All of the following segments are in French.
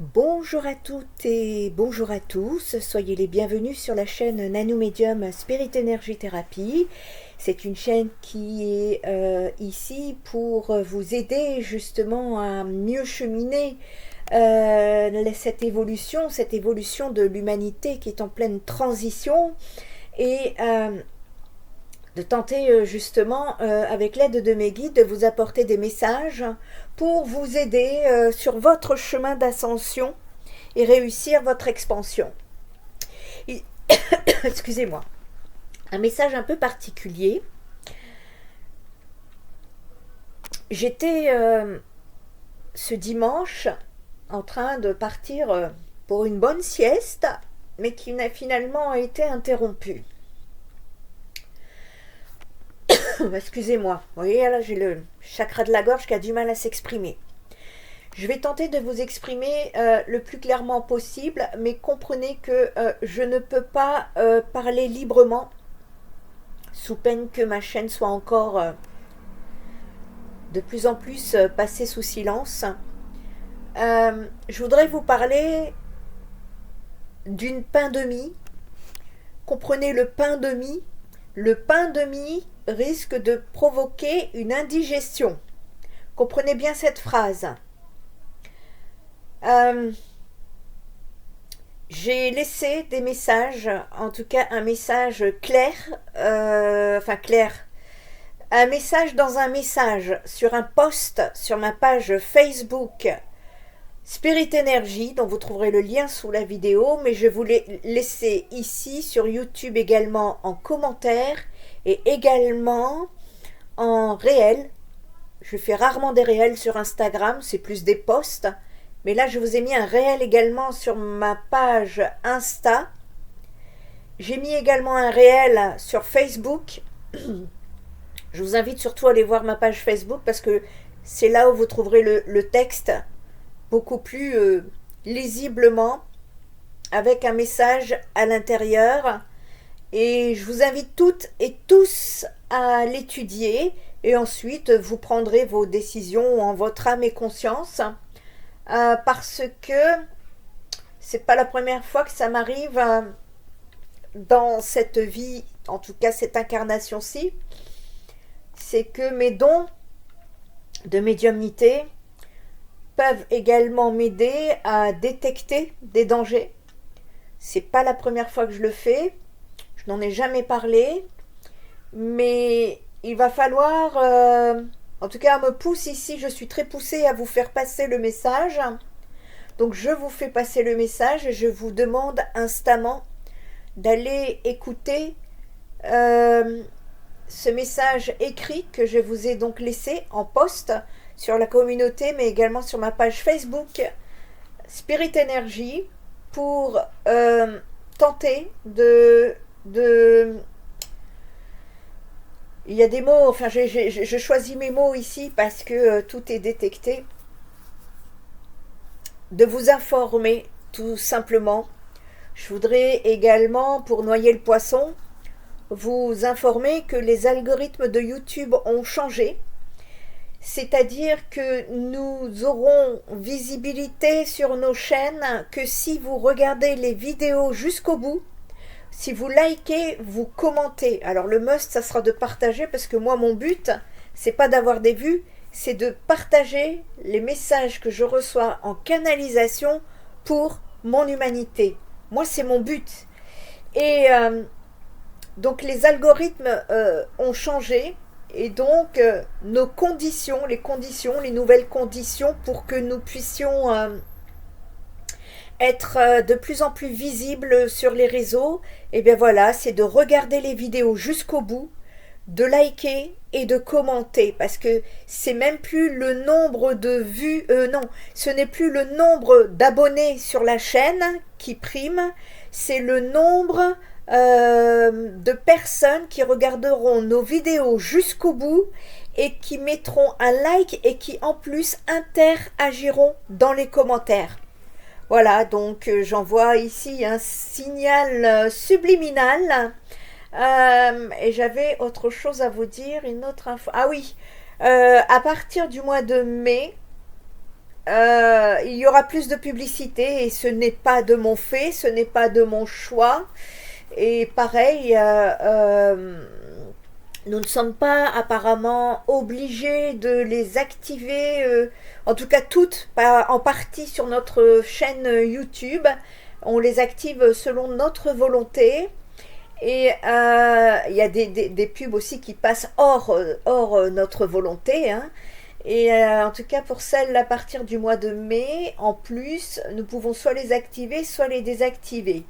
Bonjour à toutes et bonjour à tous, soyez les bienvenus sur la chaîne Nano Medium Spirit Energy Therapy. C'est une chaîne qui est ici pour vous aider justement à mieux cheminer cette évolution de l'humanité qui est en pleine transition et de tenter justement avec l'aide de mes guides de vous apporter des messages pour vous aider sur votre chemin d'ascension et réussir votre expansion. Excusez-moi. Un message un peu particulier. J'étais ce dimanche en train de partir pour une bonne sieste, mais qui n'a finalement été interrompue. Excusez-moi, vous voyez là j'ai le chakra de la gorge qui a du mal à s'exprimer. Je vais tenter de vous exprimer le plus clairement possible, mais comprenez que je ne peux pas parler librement sous peine que ma chaîne soit encore de plus en plus passée sous silence. Je voudrais vous parler d'une pain de mie. Comprenez le pain de mie. Le pain de mie risque de provoquer une indigestion. Comprenez bien cette phrase. J'ai laissé des messages, en tout cas un message clair, un message dans un message sur un post sur ma page Facebook Spirit Energy, dont vous trouverez le lien sous la vidéo, mais je vous l'ai laissé ici sur YouTube également en commentaire et également en réel. Je fais rarement des réels sur Instagram, c'est plus des posts, mais là je vous ai mis un réel également sur ma page Insta. J'ai mis également un réel sur Facebook. Je vous invite surtout à aller voir ma page Facebook parce que c'est là où vous trouverez le texte beaucoup plus lisiblement avec un message à l'intérieur. Et je vous invite toutes et tous à l'étudier et ensuite vous prendrez vos décisions en votre âme et conscience parce que c'est pas la première fois que ça m'arrive dans cette vie, en tout cas cette incarnation-ci. C'est que mes dons de médiumnité peuvent également m'aider à détecter des dangers. C'est pas la première fois que je le fais, je n'en ai jamais parlé, mais il va falloir, en tout cas, on me pousse ici, je suis très poussée à vous faire passer le message. Donc je vous fais passer le message et je vous demande instamment d'aller écouter ce message écrit que je vous ai donc laissé en post sur la communauté, mais également sur ma page Facebook Spirit Energy pour tenter de il y a des mots, enfin je choisis mes mots ici parce que tout est détecté, de vous informer tout simplement. Je voudrais également, pour noyer le poisson, vous informer que les algorithmes de YouTube ont changé. C'est-à-dire que nous aurons visibilité sur nos chaînes que si vous regardez les vidéos jusqu'au bout, si vous likez, vous commentez. Alors le must, ça sera de partager parce que moi, mon but, c'est pas d'avoir des vues, c'est de partager les messages que je reçois en canalisation pour mon humanité. Moi, c'est mon but. Et donc les algorithmes ont changé. Et donc, nos conditions, les nouvelles conditions pour que nous puissions être de plus en plus visibles sur les réseaux, et bien voilà, c'est de regarder les vidéos jusqu'au bout, de liker et de commenter, parce que c'est même plus le nombre de vues, non, ce n'est plus le nombre d'abonnés sur la chaîne qui prime, c'est le nombre de personnes qui regarderont nos vidéos jusqu'au bout et qui mettront un like et qui en plus interagiront dans les commentaires. Voilà, donc j'envoie ici un signal subliminal. Et j'avais autre chose à vous dire, une autre info. Ah oui, à partir du mois de mai, il y aura plus de publicité et ce n'est pas de mon fait, ce n'est pas de mon choix. Et pareil, nous ne sommes pas apparemment obligés de les activer, en tout cas toutes, pas en partie sur notre chaîne YouTube. On les active selon notre volonté. Et il y a des pubs aussi qui passent hors notre volonté, hein. Et en tout cas pour celles à partir du mois de mai, en plus, nous pouvons soit les activer, soit les désactiver.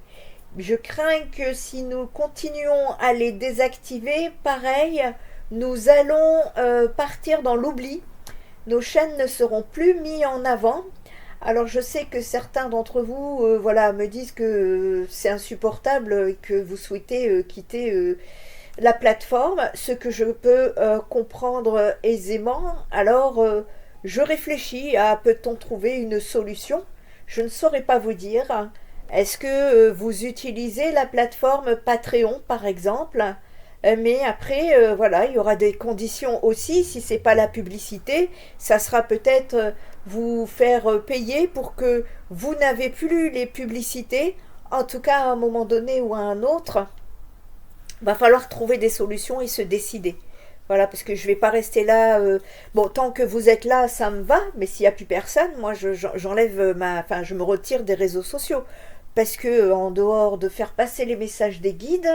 Je crains que si nous continuons à les désactiver, pareil, nous allons partir dans l'oubli. Nos chaînes ne seront plus mises en avant. Alors je sais que certains d'entre vous voilà, me disent que c'est insupportable et que vous souhaitez quitter la plateforme, ce que je peux comprendre aisément. Alors je réfléchis à peut-on trouver une solution. Je ne saurais pas vous dire. Est-ce que vous utilisez la plateforme Patreon par exemple? Mais après, voilà, il y aura des conditions aussi. Si c'est pas la publicité, ça sera peut-être vous faire payer pour que vous n'avez plus les publicités. En tout cas, à un moment donné ou à un autre, va falloir trouver des solutions et se décider. Voilà, parce que je vais pas rester là. Bon, tant que vous êtes là, ça me va. Mais s'il y a plus personne, moi, j'enlève enfin, je me retire des réseaux sociaux. Parce que en dehors de faire passer les messages des guides,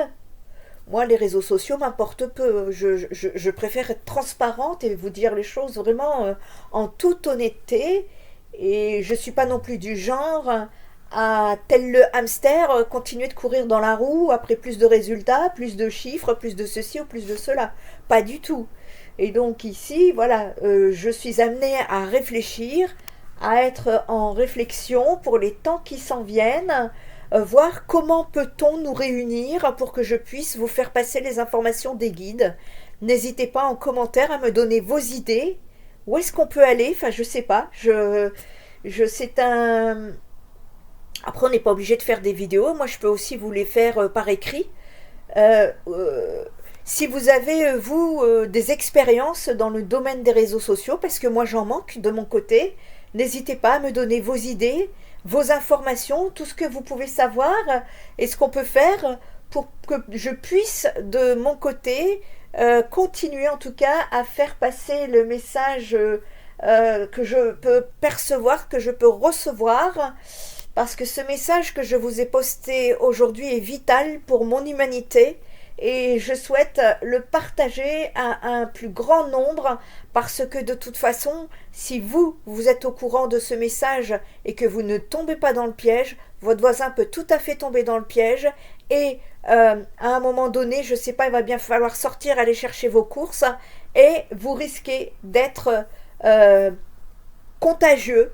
moi, les réseaux sociaux m'importent peu. Je préfère être transparente et vous dire les choses vraiment en toute honnêteté. Et je ne suis pas non plus du genre à, tel le hamster, continuer de courir dans la roue après plus de résultats, plus de chiffres, plus de ceci ou plus de cela. Pas du tout. Et donc ici, voilà, je suis amenée à réfléchir, à être en réflexion pour les temps qui s'en viennent, voir comment peut-on nous réunir pour que je puisse vous faire passer les informations des guides. N'hésitez pas en commentaire à me donner vos idées. Où est-ce qu'on peut aller? Enfin, je sais pas. C'est un... Après, on n'est pas obligé de faire des vidéos. Moi, je peux aussi vous les faire par écrit. Euh, euh, si vous avez, vous, des expériences dans le domaine des réseaux sociaux, parce que moi, j'en manque de mon côté, n'hésitez pas à me donner vos idées, vos informations, tout ce que vous pouvez savoir et ce qu'on peut faire pour que je puisse, de mon côté, continuer en tout cas à faire passer le message que je peux percevoir, que je peux recevoir, parce que ce message que je vous ai posté aujourd'hui est vital pour mon humanité et je souhaite le partager à un plus grand nombre parce que de toute façon, si vous êtes au courant de ce message et que vous ne tombez pas dans le piège, votre voisin peut tout à fait tomber dans le piège et à un moment donné, je ne sais pas, il va bien falloir sortir, aller chercher vos courses et vous risquez d'être contagieux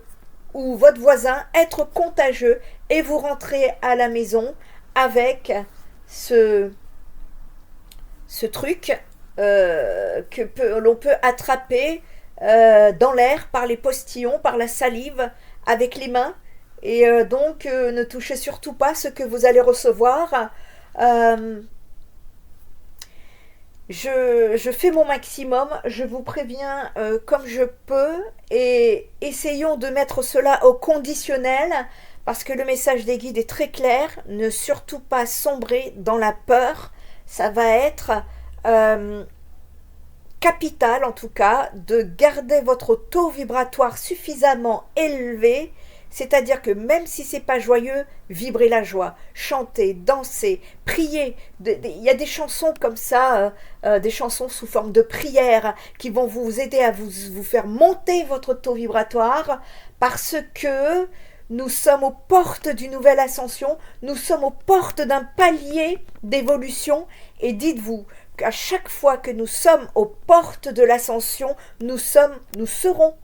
ou votre voisin être contagieux et vous rentrez à la maison avec ce truc que l'on peut attraper dans l'air par les postillons, par la salive, avec les mains. Et donc, ne touchez surtout pas ce que vous allez recevoir. Je fais mon maximum, je vous préviens comme je peux et essayons de mettre cela au conditionnel parce que le message des guides est très clair, ne surtout pas sombrer dans la peur, ça va être capital en tout cas de garder votre taux vibratoire suffisamment élevé, c'est-à-dire que même si c'est pas joyeux, vibrez la joie, chantez, dansez, priez. Il y a des chansons comme ça, des chansons sous forme de prière qui vont vous aider à vous faire monter votre taux vibratoire parce que nous sommes aux portes d'une nouvelle ascension, nous sommes aux portes d'un palier d'évolution et dites-vous qu'à chaque fois que nous sommes aux portes de l'ascension, nous serons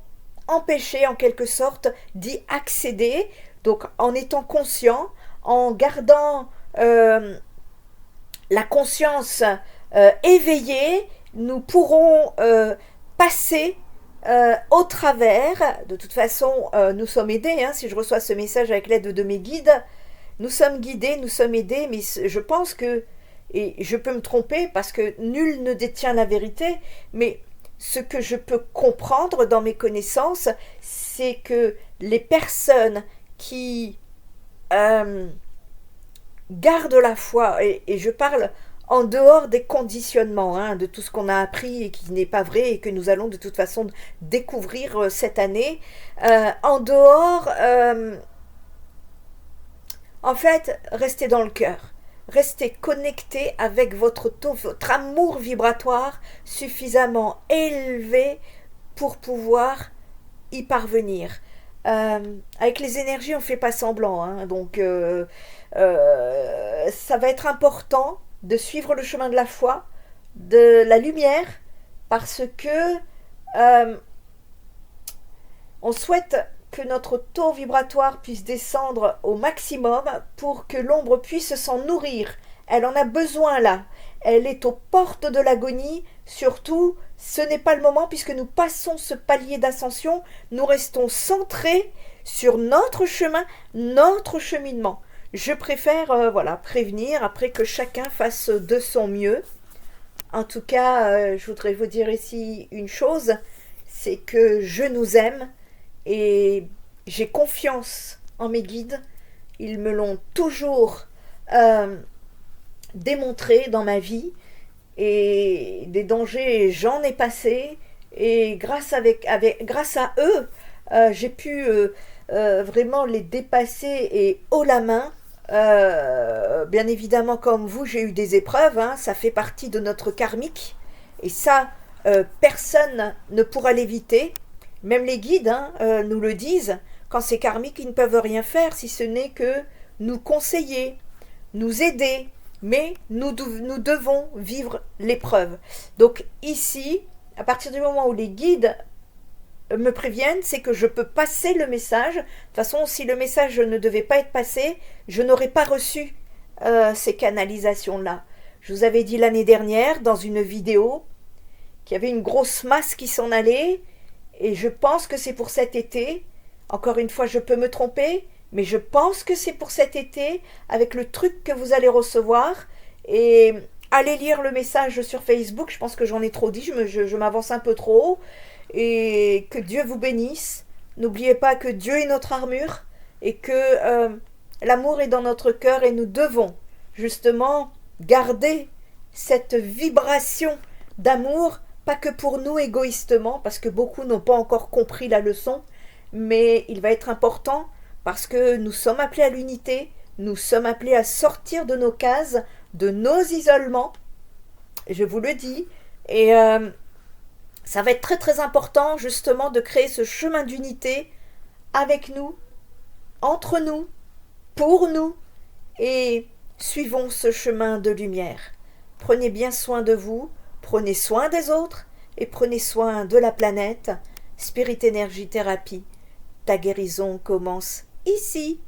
empêcher en quelque sorte d'y accéder, donc en étant conscient, en gardant la conscience éveillée, nous pourrons passer au travers. De toute façon, nous sommes aidés, hein, si je reçois ce message avec l'aide de mes guides, nous sommes guidés, nous sommes aidés, mais je pense que, et je peux me tromper parce que nul ne détient la vérité, mais ce que je peux comprendre dans mes connaissances, c'est que les personnes qui gardent la foi, et je parle en dehors des conditionnements, hein, de tout ce qu'on a appris et qui n'est pas vrai et que nous allons de toute façon découvrir cette année, en dehors, en fait, restez dans le cœur. Restez connecté avec votre amour vibratoire suffisamment élevé pour pouvoir y parvenir. Avec les énergies, on ne fait pas semblant, hein, donc ça va être important de suivre le chemin de la foi, de la lumière, parce que on souhaite que notre taux vibratoire puisse descendre au maximum pour que l'ombre puisse s'en nourrir. Elle en a besoin là. Elle est aux portes de l'agonie. Surtout, ce n'est pas le moment puisque nous passons ce palier d'ascension. Nous restons centrés sur notre chemin, notre cheminement. Je préfère prévenir après que chacun fasse de son mieux. En tout cas, je voudrais vous dire ici une chose, c'est que je nous aime. Et j'ai confiance en mes guides. Ils me l'ont toujours démontré dans ma vie. Et des dangers, j'en ai passé. Et grâce à eux, j'ai pu vraiment les dépasser et haut la main. Bien évidemment, comme vous, j'ai eu des épreuves. Hein, ça fait partie de notre karmique. Et ça, personne ne pourra l'éviter. Même les guides nous le disent, quand c'est karmique, ils ne peuvent rien faire si ce n'est que nous conseiller, nous aider, mais nous devons vivre l'épreuve. Donc ici, à partir du moment où les guides me préviennent, c'est que je peux passer le message. De toute façon, si le message ne devait pas être passé, je n'aurais pas reçu ces canalisations-là. Je vous avais dit l'année dernière, dans une vidéo, qu'il y avait une grosse masse qui s'en allait. Et je pense que c'est pour cet été. Encore une fois, je peux me tromper, mais je pense que c'est pour cet été, avec le truc que vous allez recevoir. Et allez lire le message sur Facebook. Je pense que j'en ai trop dit, je m'avance un peu trop. Et que Dieu vous bénisse. N'oubliez pas que Dieu est notre armure et que l'amour est dans notre cœur et nous devons justement garder cette vibration d'amour. Pas que pour nous égoïstement, parce que beaucoup n'ont pas encore compris la leçon, mais il va être important parce que nous sommes appelés à l'unité, nous sommes appelés à sortir de nos cases, de nos isolements, je vous le dis, et ça va être très très important justement de créer ce chemin d'unité avec nous, entre nous, pour nous, et suivons ce chemin de lumière. Prenez bien soin de vous. Prenez soin des autres et prenez soin de la planète. Spirit Energy Thérapie, ta guérison commence ici.